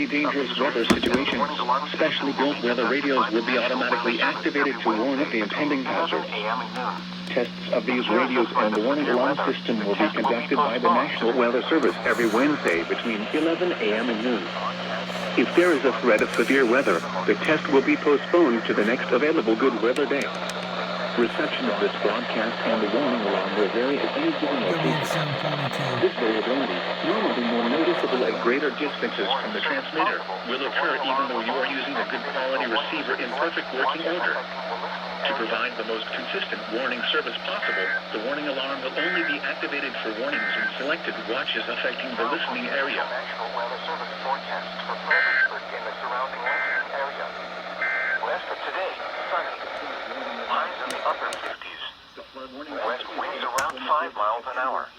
particularly dangerous weather situations. Specially built weather radios will be automatically activated to warn of the impending hazard. Tests of these radios and the warning alarm system will be conducted by the National Weather Service every Wednesday between 11 a.m. and noon. If there is a threat of severe weather, the test will be postponed to the next available good weather day. Reception of this broadcast and the warning alarm will vary at any given location. This variability, normally more noticeable at greater distances from the transmitter, will occur even though you are using a good quality receiver in perfect working order. To provide the most consistent warning service possible, the warning alarm will only be activated for warnings in selected watches affecting the listening area. National Weather Service forecast for Fredericksburg in the surrounding listening area. West of today, sunny. Highs in the upper 50s. West winds around 5 miles an hour.